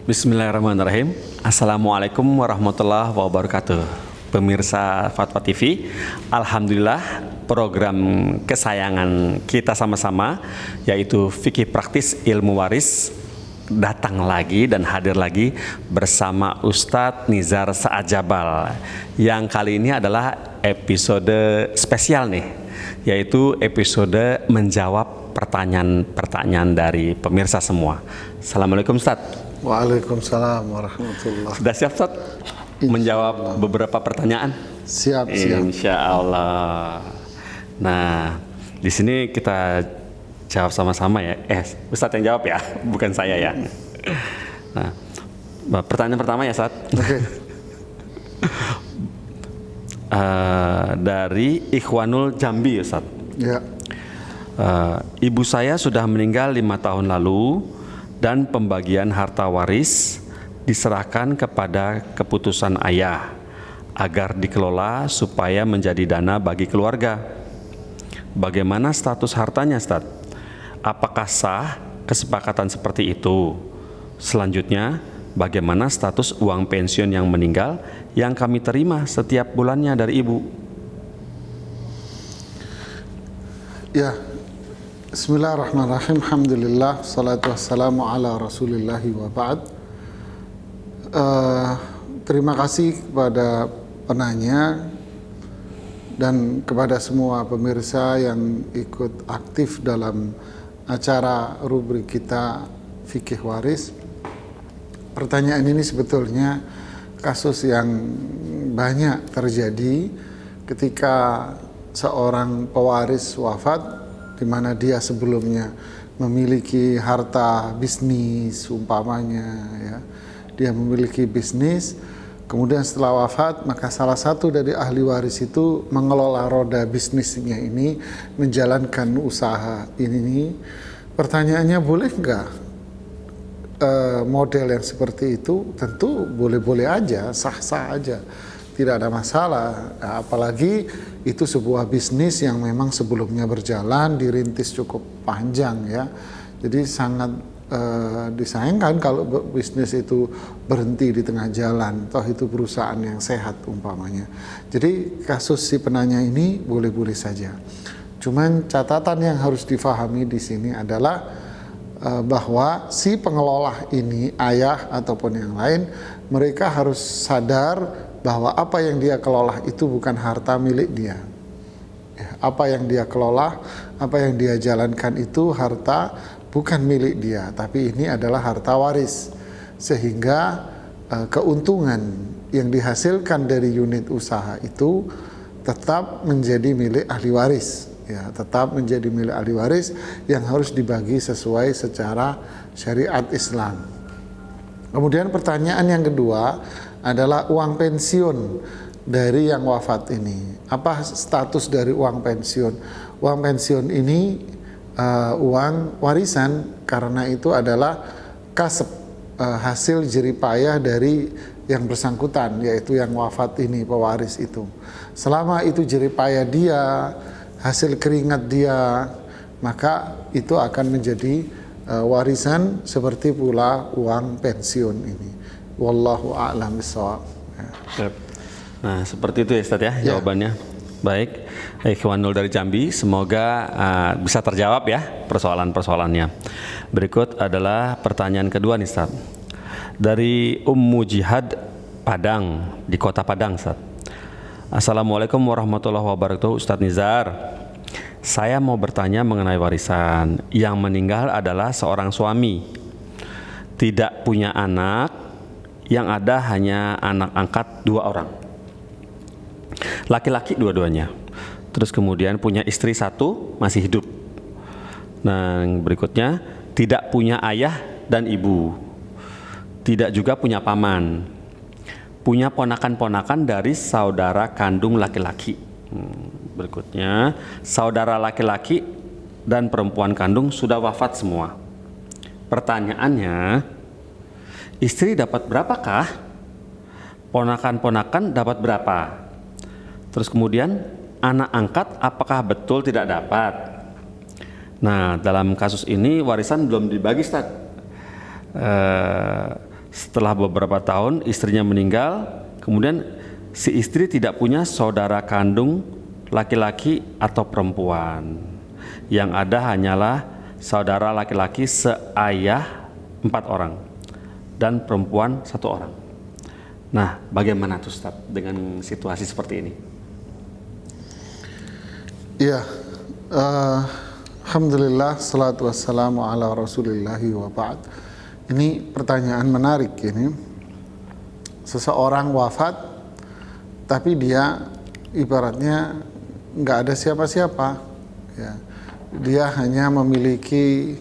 Bismillahirrahmanirrahim. Assalamualaikum warahmatullahi wabarakatuh. Pemirsa Fatwa TV, alhamdulillah program kesayangan kita sama-sama yaitu Fikih Praktis Ilmu Waris datang lagi dan hadir lagi bersama Ustadz Nizar Saadjabal. Yang kali ini adalah episode spesial nih, yaitu episode menjawab pertanyaan-pertanyaan dari pemirsa semua. Assalamualaikum Ustadz. Waalaikumsalam warahmatullahi. Sudah siap Ustaz menjawab beberapa pertanyaan? Siap. Insya Allah. Nah, di sini kita jawab sama-sama ya. Ustaz yang jawab ya, bukan saya ya. Nah, pertanyaan pertama ya Ustaz. Oke. Dari Ikhwanul Jambi Ustaz. Ya. Ibu saya sudah meninggal 5 tahun lalu dan pembagian harta waris diserahkan kepada keputusan ayah agar dikelola supaya menjadi dana bagi keluarga. Bagaimana status hartanya, Ustaz? Apakah sah kesepakatan seperti itu? Selanjutnya, bagaimana status uang pensiun yang meninggal yang kami terima setiap bulannya dari ibu? Ya. Bismillahirrahmanirrahim. Alhamdulillah, salatu wassalamu ala rasulillahi wa ba'd. Terima kasih kepada penanya dan kepada semua pemirsa yang ikut aktif dalam acara rubrik kita Fikih Waris. Pertanyaan ini sebetulnya kasus yang banyak terjadi ketika seorang pewaris wafat, di mana dia sebelumnya memiliki harta bisnis umpamanya ya. Dia memiliki bisnis, kemudian setelah wafat maka salah satu dari ahli waris itu mengelola roda bisnisnya ini, menjalankan usaha ini. Pertanyaannya, boleh nggak model yang seperti itu? Tentu boleh-boleh aja, sah-sah aja, tidak ada masalah. Nah, apalagi itu sebuah bisnis yang memang sebelumnya berjalan, dirintis cukup panjang ya. Jadi sangat disayangkan kalau bisnis itu berhenti di tengah jalan, toh itu perusahaan yang sehat umpamanya. Jadi kasus si penanya ini boleh-boleh saja. Cuman catatan yang harus difahami di sini adalah bahwa si pengelola ini, ayah ataupun yang lain, mereka harus sadar bahwa apa yang dia kelola itu bukan harta milik dia. Apa yang dia kelola, apa yang dia jalankan itu harta bukan milik dia, tapi ini adalah harta waris. Sehingga keuntungan yang dihasilkan dari unit usaha itu tetap menjadi milik ahli waris. Ya, tetap menjadi milik ahli waris yang harus dibagi sesuai secara syariat Islam. Kemudian pertanyaan yang kedua adalah uang pensiun dari yang wafat ini. Apa status dari uang pensiun? Uang pensiun ini uang warisan, karena itu adalah kasep, hasil jeripayah dari yang bersangkutan, yaitu yang wafat ini, pewaris itu. Selama itu jeripayah dia, hasil keringat dia, maka itu akan menjadi warisan seperti pula uang pensiun ini. Wallahu a'lam bishawab. Nah, seperti itu ya Ustaz ya jawabannya. Baik, Ikhwanul dari Jambi, semoga bisa terjawab ya persoalan-persoalannya. Berikut adalah pertanyaan kedua nih Ustaz. Dari Ummu Jihad Padang, di kota Padang Ustaz. Assalamualaikum warahmatullahi wabarakatuh Ustadz Nizar. Saya mau bertanya mengenai warisan. Yang meninggal adalah seorang suami, tidak punya anak, yang ada hanya anak angkat 2 orang, laki-laki dua-duanya. Terus kemudian punya istri 1 masih hidup. Nah, yang berikutnya tidak punya ayah dan ibu, tidak juga punya paman, punya ponakan-ponakan dari saudara kandung laki-laki. Berikutnya saudara laki-laki dan perempuan kandung sudah wafat semua. Pertanyaannya, istri dapat berapakah? Ponakan-ponakan dapat berapa? Terus kemudian anak angkat apakah betul tidak dapat? Nah, dalam kasus ini warisan belum dibagi, Ustaz. Setelah beberapa tahun istrinya meninggal, kemudian si istri tidak punya saudara kandung laki-laki atau perempuan. Yang ada hanyalah saudara laki-laki seayah 4 orang dan perempuan 1 orang. Nah, bagaimana tuh Ustaz dengan situasi seperti ini? Iya, alhamdulillah, salatu wassalamu ala rasulillahi wa ba'd. Ini pertanyaan menarik ini. Seseorang wafat, tapi dia ibaratnya nggak ada siapa-siapa. Ya. Dia hanya memiliki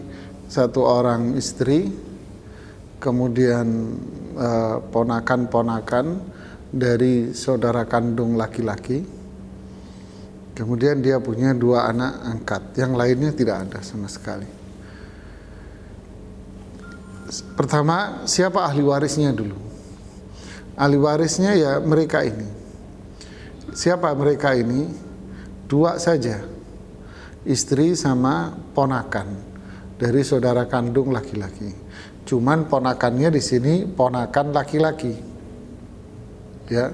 1 orang istri, kemudian ponakan-ponakan dari saudara kandung laki-laki. Kemudian dia punya 2 anak angkat, yang lainnya tidak ada sama sekali. Pertama, siapa ahli warisnya dulu? Ahli warisnya ya mereka ini. Siapa mereka ini? 2 saja, istri sama ponakan dari saudara kandung laki-laki. Cuman ponakannya di sini ponakan laki-laki, ya,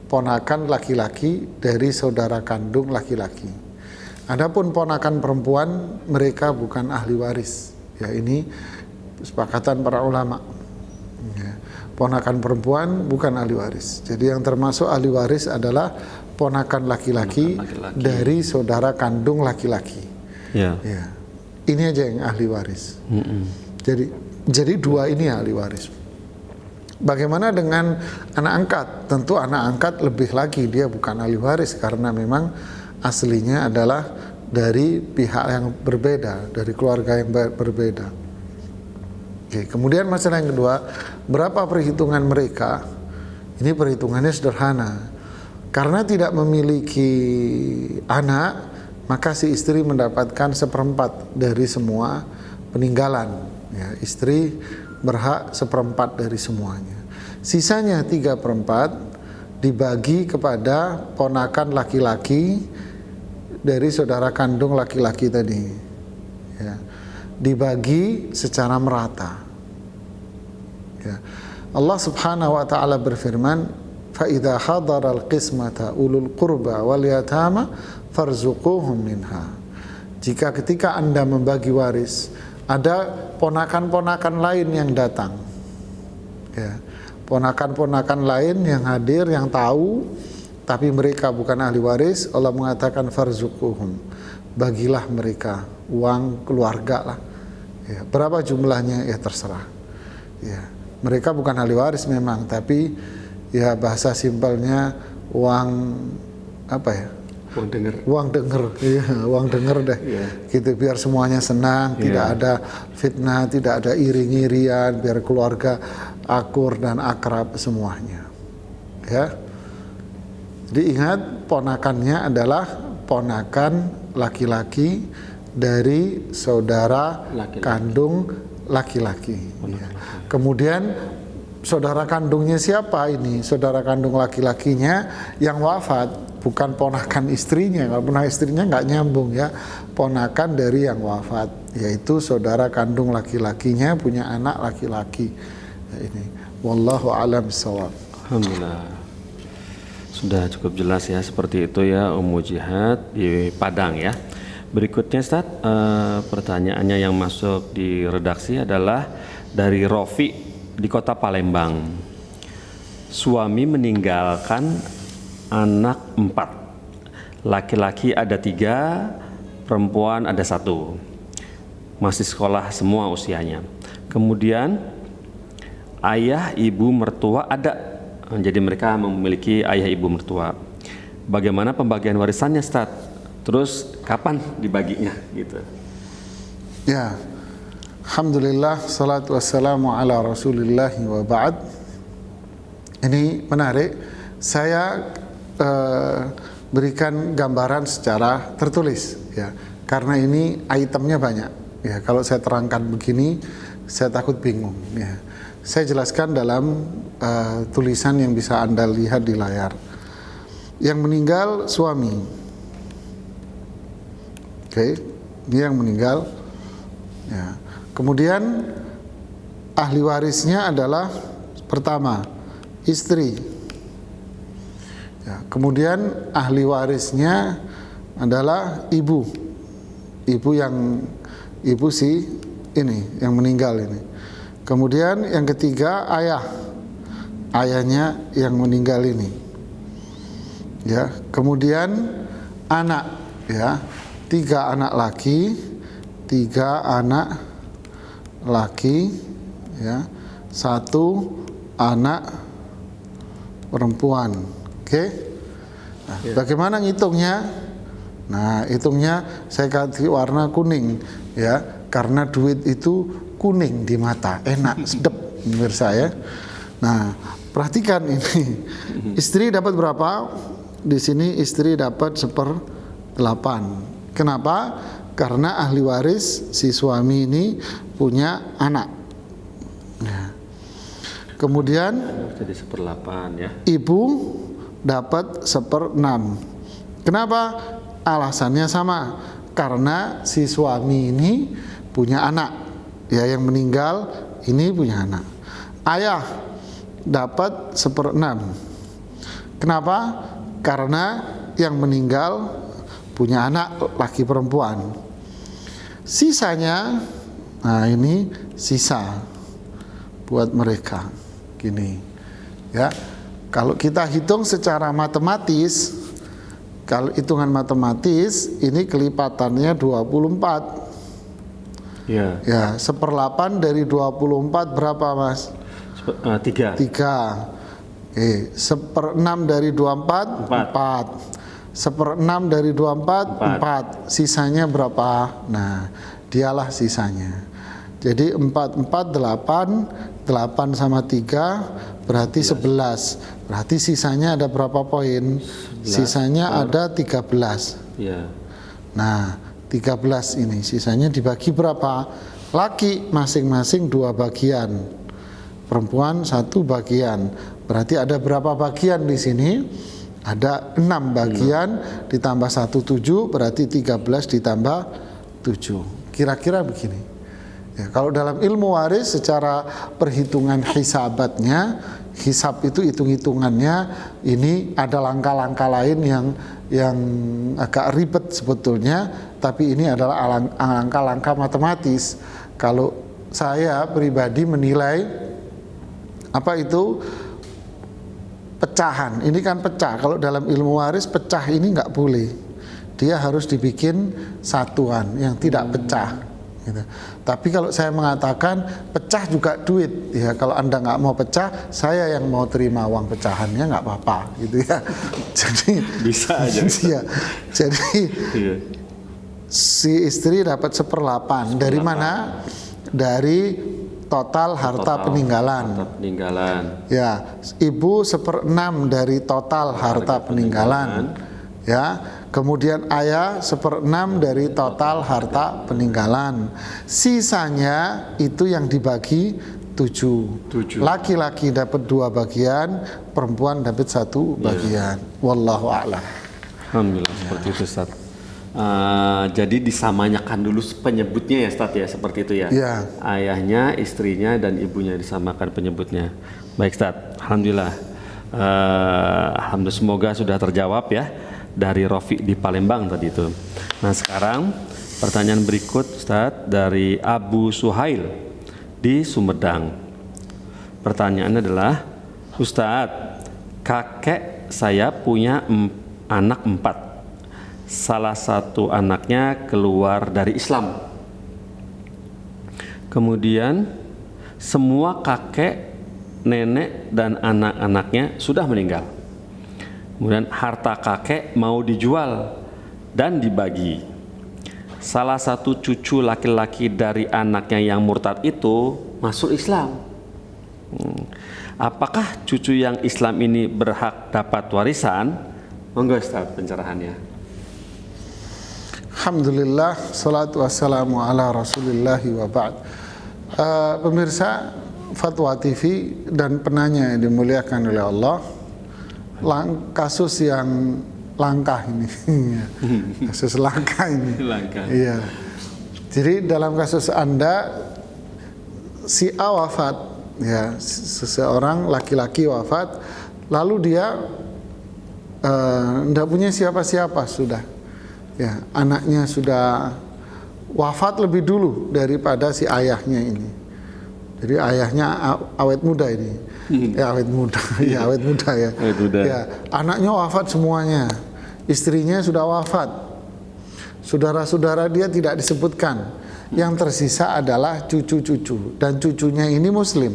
ponakan laki-laki dari saudara kandung laki-laki. Adapun ponakan perempuan, mereka bukan ahli waris. Ya, ini kesepakatan para ulama. Ya, ponakan perempuan bukan ahli waris. Jadi yang termasuk ahli waris adalah ponakan laki-laki dari saudara kandung laki-laki. Ya. Ya. Ini aja yang ahli waris. Jadi 2 ini ahli waris. Bagaimana dengan anak angkat? Tentu anak angkat lebih lagi, dia bukan ahli waris karena memang aslinya adalah dari pihak yang berbeda, dari keluarga yang berbeda. Oke, kemudian masalah yang kedua, berapa perhitungan mereka? Ini perhitungannya sederhana. Karena tidak memiliki anak, maka si istri mendapatkan 1/4 dari semua peninggalan. Ya, istri berhak 1/4 dari semuanya. Sisanya 3/4 dibagi kepada ponakan laki-laki dari saudara kandung laki-laki tadi. Ya, dibagi secara merata. Ya. Allah Subhanahu wa taala berfirman, "Fa idza hadaral qismata ulul qurba wal yatama farzuquhum minha." Jika ketika Anda membagi waris, ada ponakan-ponakan lain yang datang, ya, ponakan-ponakan lain yang hadir, yang tahu, tapi mereka bukan ahli waris. Allah mengatakan farzuquhum, bagilah mereka uang keluarga lah. Ya, berapa jumlahnya ya terserah. Ya, mereka bukan ahli waris memang, tapi ya bahasa simpelnya uang apa ya? Uang denger. Uang denger, iya, uang denger deh. Gitu, biar semuanya senang, tidak ada fitnah, tidak ada iri-irian, biar keluarga akur dan akrab semuanya. Ya. Jadi ingat, ponakannya adalah ponakan laki-laki dari saudara kandung laki-laki. Ya. Kemudian saudara kandungnya siapa ini? Saudara kandung laki-lakinya yang wafat, bukan ponakan istrinya. Kalau ponakan istrinya nggak nyambung ya. Ponakan dari yang wafat, yaitu saudara kandung laki-lakinya punya anak laki-laki. Ya, ini. Wallahu a'lam bishawab. Alhamdulillah. Sudah cukup jelas ya, seperti itu ya Ummu Jihad di Padang ya. Berikutnya Ustaz, pertanyaannya yang masuk di redaksi adalah dari Rofi di Kota Palembang. Suami meninggalkan anak 4, laki-laki ada 3, perempuan ada 1, masih sekolah semua usianya. Kemudian ayah ibu mertua ada, jadi mereka memiliki ayah ibu mertua. Bagaimana pembagian warisannya Ustaz? Terus kapan dibaginya gitu? Ya, alhamdulillah, salatu wassalamu ala rasulillahi wa ba'd. Ini menarik. Saya berikan gambaran secara tertulis ya, karena ini itemnya banyak ya. Kalau saya terangkan begini, saya takut bingung ya. Saya jelaskan dalam tulisan yang bisa Anda lihat di layar. Yang meninggal suami. Oke, dia yang meninggal. Ya. Kemudian ahli warisnya adalah Pertama, istri. Ya, kemudian ahli warisnya adalah ibu. Ibu si ini yang meninggal ini. Kemudian yang ketiga ayah. Ayahnya yang meninggal ini. Ya, kemudian anak, ya. 3 anak laki, 3 anak laki, ya. 1 anak perempuan. Oke. Nah, bagaimana ngitungnya? Nah, hitungnya saya kasih warna kuning, ya, karena duit itu kuning di mata, enak, sedap, pemirsa ya. Nah, perhatikan ini, istri dapat berapa? Di sini istri dapat 1/8. Kenapa? Karena ahli waris si suami ini punya anak. Nah, kemudian jadi 1/8 ya. Ibu dapat 1/6. Kenapa? Alasannya sama, karena si suami ini punya anak, ya, yang meninggal ini punya anak. Ayah dapat 1/6. Kenapa? Karena yang meninggal punya anak laki perempuan. Sisanya, nah ini sisa buat mereka, gini, ya. Kalau kita hitung secara matematis, kalau hitungan matematis ini kelipatannya 24. Ya. Ya, 1/8 dari 24 berapa, Mas? 3. 3. 1/6 dari 24 4. 1/6 dari 24 4. Sisanya berapa? Nah, dialah sisanya. Jadi 4 4 8, 8 sama 3 berarti 11. Berarti sisanya ada berapa poin? Sisanya ada 13. Ya. Nah, 13 ini sisanya dibagi berapa? Laki masing-masing 2 bagian, perempuan 1 bagian. Berarti ada berapa bagian di sini? Ada 6 bagian ditambah 1 7, berarti 13 ditambah 7. Kira-kira begini. Ya, kalau dalam ilmu waris secara perhitungan hisabatnya, hisab itu hitung-hitungannya ini ada langkah-langkah lain yang agak ribet sebetulnya, tapi ini adalah langkah-langkah matematis. Kalau saya pribadi menilai apa itu pecahan, ini kan pecah. Kalau dalam ilmu waris pecah ini nggak boleh, dia harus dibikin satuan yang tidak pecah. Gitu. Tapi kalau saya mengatakan pecah juga duit, ya kalau Anda nggak mau pecah, saya yang mau terima uang pecahannya nggak apa-apa, gitu ya. Jadi bisa aja. Ya, jadi si istri dapat 1/8. Dari mana? Dari total harta peninggalan. Harta peninggalan. Ya, ibu 1/6 dari total harta peninggalan. Ya. Kemudian ayah 1/6 dari total harta peninggalan. Sisanya itu yang dibagi 7. Laki-laki dapat 2 bagian, perempuan dapat 1 bagian. Wallahu a'lam. Alhamdulillah, seperti itu, Ustaz. Jadi disamanyakan dulu penyebutnya ya, Ustaz, ya, seperti itu ya. Ya. Ayahnya, istrinya, dan ibunya disamakan penyebutnya. Baik, Ustaz. Alhamdulillah. Alhamdulillah, semoga sudah terjawab ya, dari Rofi di Palembang tadi itu. Nah, sekarang pertanyaan berikut, Ustaz, dari Abu Suhail di Sumedang. Pertanyaannya adalah, Ustaz, kakek saya punya anak 4. Salah satu anaknya keluar dari Islam. Kemudian semua kakek, nenek, dan anak-anaknya sudah meninggal. Kemudian harta kakek mau dijual dan dibagi. Salah satu cucu laki-laki dari anaknya yang murtad itu masuk Islam. Apakah cucu yang Islam ini berhak dapat warisan? Monggo, Ustaz, pencerahannya. Alhamdulillah, salatu wassalamu ala rasulillahi wa ba'd. Pemirsa Fatwa TV dan penanya yang dimuliakan oleh Allah, kasus yang langka ini. Kasus langka ini. Langka. Iya. Jadi dalam kasus Anda, si A wafat, ya, seseorang laki-laki wafat, lalu dia tidak punya siapa-siapa sudah, ya, anaknya sudah wafat lebih dulu daripada si ayahnya ini. Jadi ayahnya awet muda ini, ya awet muda, ya awet muda ya. Awet muda. Ya, anaknya wafat semuanya, istrinya sudah wafat, saudara-saudara dia tidak disebutkan. Yang tersisa adalah cucu-cucu, dan cucunya ini Muslim.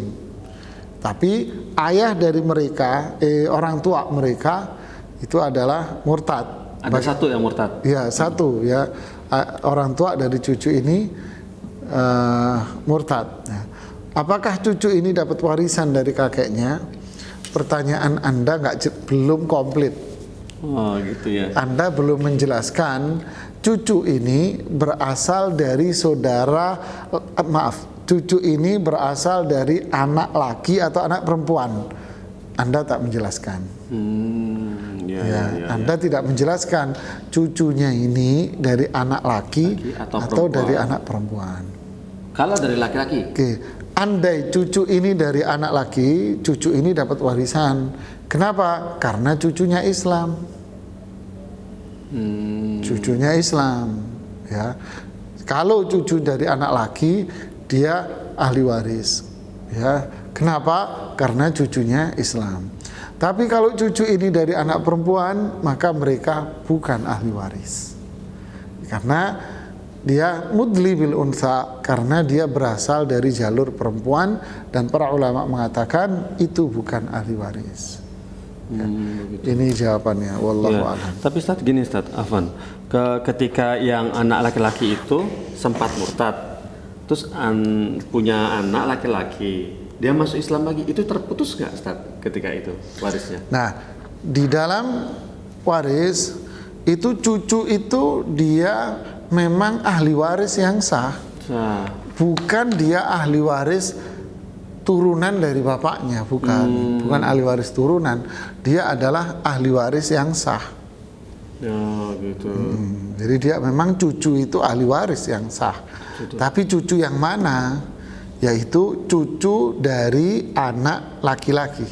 Tapi ayah dari mereka, orang tua mereka itu adalah murtad. Ada satu yang murtad. Ya, satu ya, orang tua dari cucu ini murtad. Nah, apakah cucu ini dapat warisan dari kakeknya? Pertanyaan Anda belum komplit. Oh gitu ya. Anda belum menjelaskan cucu ini berasal dari cucu ini berasal dari anak laki atau anak perempuan. Anda tak menjelaskan. Anda tidak menjelaskan cucunya ini dari anak laki atau dari anak perempuan. Kalau dari laki-laki. Oke. Andai cucu ini dari anak laki, cucu ini dapat warisan. Kenapa? Karena cucunya Islam. Cucunya Islam, ya. Kalau cucu dari anak laki, dia ahli waris, ya. Kenapa? Karena cucunya Islam. Tapi kalau cucu ini dari anak perempuan, maka mereka bukan ahli waris, karena dia mudli bil unsa, karena dia berasal dari jalur perempuan, dan para ulama mengatakan itu bukan ahli waris. Ya. Ini jawabannya, wallahu a'lam. Tapi Ustaz gini Ustaz, Afwan, ketika yang anak laki-laki itu sempat murtad, terus punya anak laki-laki, dia masuk Islam lagi, itu terputus nggak Ustaz ketika itu warisnya? Nah, di dalam waris itu cucu itu dia memang ahli waris yang sah, bukan dia ahli waris turunan dari bapaknya, bukan ahli waris turunan, dia adalah ahli waris yang sah. Ya gitu. Jadi dia memang cucu itu ahli waris yang sah. Tapi cucu yang mana? Yaitu cucu dari anak laki-laki.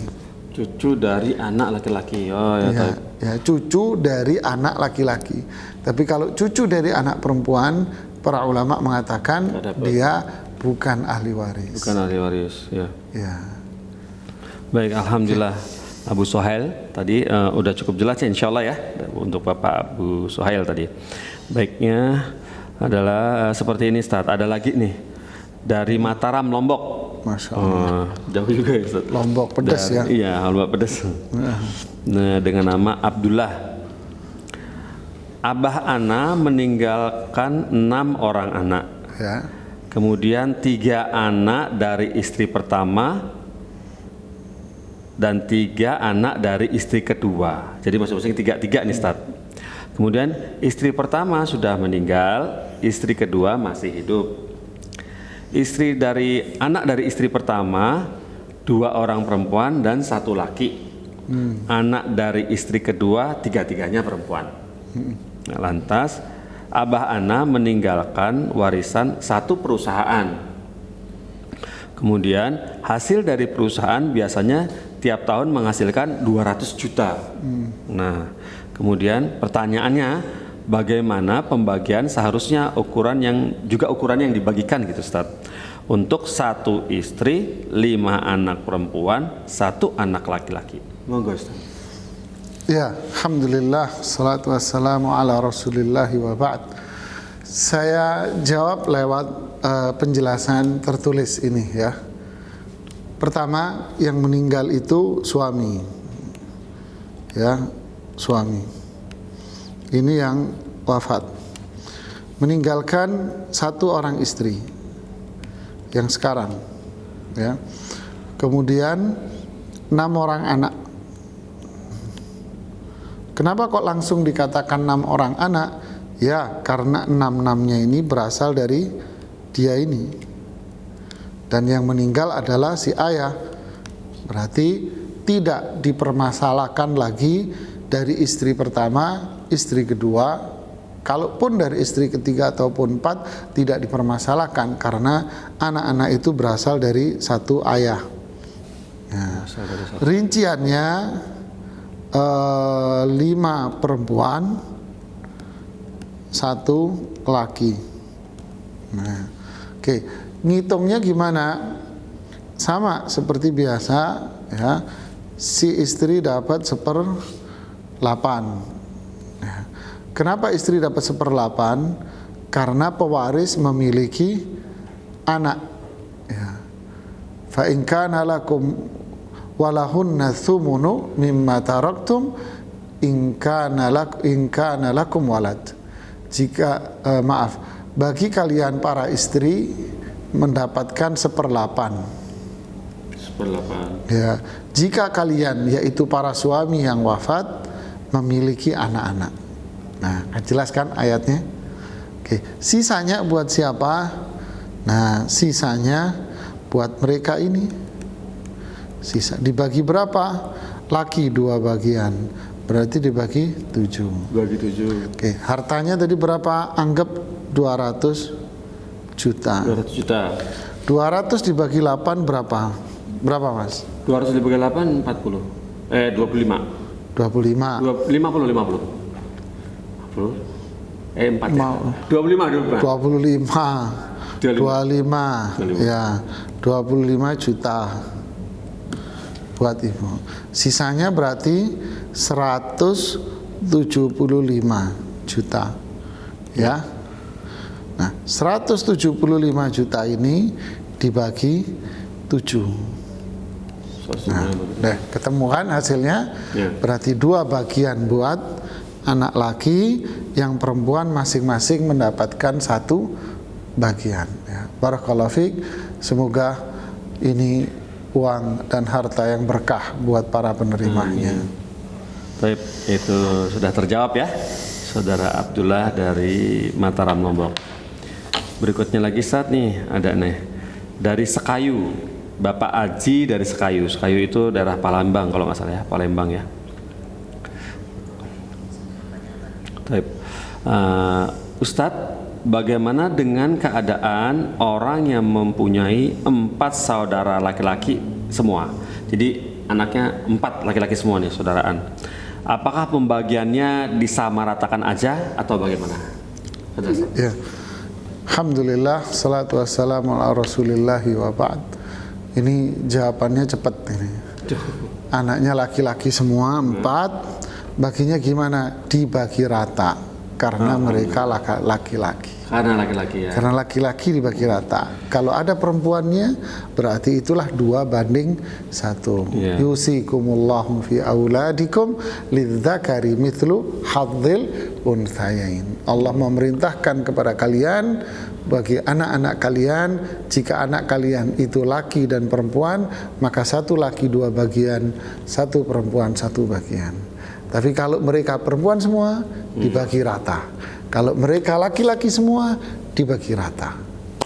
Cucu dari anak laki-laki. Oh ya. Ya, cucu dari anak laki-laki. Tapi kalau cucu dari anak perempuan, para ulama mengatakan dia bukan ahli waris. Bukan ahli waris, ya. Ya. Baik, alhamdulillah Abu Sohail tadi udah cukup jelas ya, insya Allah ya, untuk Bapak Abu Sohail tadi. Baiknya adalah seperti ini Ustaz. Ada lagi nih dari Mataram, Lombok. Masya Allah. Jauh juga ya Ustaz. Lombok pedas ya. Iya, Lombok pedas. Nah, dengan nama Abdullah. Abah Ana meninggalkan 6 orang anak. Ya. Kemudian 3 anak dari istri pertama dan 3 anak dari istri kedua. Jadi masing-masing 3 nih Ustaz. Kemudian istri pertama sudah meninggal, istri kedua masih hidup. Anak dari istri pertama 2 orang perempuan dan 1 laki. Anak dari istri kedua 3-tiganya perempuan. Nah, lantas Abah Ana meninggalkan warisan 1 perusahaan. Kemudian hasil dari perusahaan biasanya tiap tahun menghasilkan 200 juta. Nah, kemudian pertanyaannya, bagaimana pembagian seharusnya ukuran yang dibagikan gitu Ustaz? Untuk 1 istri, 5 anak perempuan, 1 anak laki-laki. Monggo Ustaz. Ya, alhamdulillah, salatu wassalamu ala rasulillahi wa ba'd. Saya jawab lewat penjelasan tertulis ini ya. Pertama, yang meninggal itu suami. Ya, suami. Ini yang wafat. Meninggalkan 1 orang istri yang sekarang ya. Kemudian 6 orang anak. Kenapa kok langsung dikatakan 6 orang anak? Ya, karena 6-6-nya ini berasal dari dia ini. Dan yang meninggal adalah si ayah. Berarti tidak dipermasalahkan lagi dari istri pertama, istri kedua. Kalaupun dari istri ketiga ataupun 4 tidak dipermasalahkan, karena anak-anak itu berasal dari 1 ayah. Nah, rinciannya 5 perempuan, 1 laki. Nah, oke, ngitungnya gimana? Sama seperti biasa ya. Si istri dapat 1/8. Nah, kenapa istri dapat 1/8? Karena pewaris memiliki anak. Ya. Fa in kana lakum walahunna thumunu mimma taraktum in kana lakum walad. Jika bagi kalian para istri mendapatkan 1/8. Ya, jika kalian yaitu para suami yang wafat memiliki anak-anak. Nah, jelaskan ayatnya. Oke, sisanya buat siapa? Nah, sisanya buat mereka ini. Sisa dibagi berapa? Laki 2 bagian. Berarti dibagi 7. Bagi 7. Oke, hartanya tadi berapa? Anggap 200 juta. 200 juta. 200 dibagi 8 berapa? Berapa, Mas? 200 dibagi 8 40. 25. 25. 50. 4 ya? 25. 25. Ya, 25 juta buat ibu. Sisanya berarti 175 juta. Ya. Nah, 175 juta ini dibagi 7. Nah, ketemu kan hasilnya? Ya. Berarti 2 bagian buat anak laki, yang perempuan masing-masing mendapatkan 1 bagian. Ya. Barakallahu fiik. Semoga ini uang dan harta yang berkah buat para penerimanya. Baik, itu sudah terjawab ya, Saudara Abdullah dari Mataram, Lombok. Berikutnya lagi Ustaz nih, ada nih dari Sekayu. Bapak Aji dari Sekayu. Sekayu itu daerah Palembang kalau nggak salah ya, Palembang ya. Baik. Ustadz, bagaimana dengan keadaan orang yang mempunyai 4 saudara laki-laki semua? Jadi anaknya 4 laki-laki semua nih, saudaraan. Apakah pembagiannya disamaratakan aja atau bagaimana? Ya. Alhamdulillah, salatu wassalamu ala rasulillahi wa ba'd. Ini jawabannya cepat ini. Anaknya laki-laki semua 4, baginya gimana? Dibagi rata karena mereka laki-laki. Karena laki-laki ya. Karena laki-laki dibagi rata. Kalau ada perempuannya berarti itulah 2/1. Yeah. Yusikumullahu fi auladikum lidzakari mithlu hadzil unthayain. Allah memerintahkan kepada kalian bagi anak-anak kalian, jika anak kalian itu laki dan perempuan, maka 1 laki 2 bagian, 1 perempuan 1 bagian. Tapi kalau mereka perempuan semua dibagi rata. Kalau mereka laki-laki semua dibagi rata.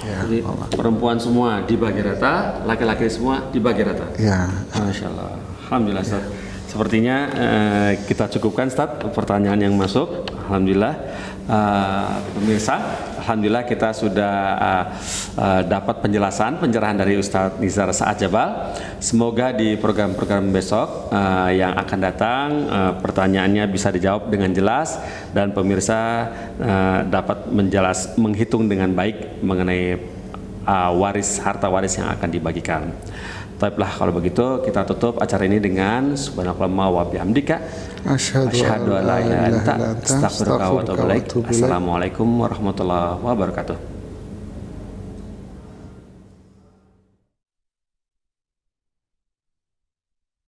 Ya, jadi perempuan semua dibagi rata, laki-laki semua dibagi rata. Ya. Masya Allah. Alhamdulillah Ustaz. Sepertinya kita cukupkan Ustaz pertanyaan yang masuk. Alhamdulillah. Pemirsa, alhamdulillah kita sudah dapat pencerahan dari Ustadz Nizar Sa'ad Jabal. Semoga di program-program besok yang akan datang pertanyaannya bisa dijawab dengan jelas dan pemirsa dapat menghitung dengan baik mengenai harta waris yang akan dibagikan. Baiklah, kalau begitu kita tutup acara ini dengan subhanakallahumma wa bihamdika asyhadu an la ilaha illa anta astaghfiruka wa atubu ilaik. Assalamualaikum warahmatullahi wabarakatuh.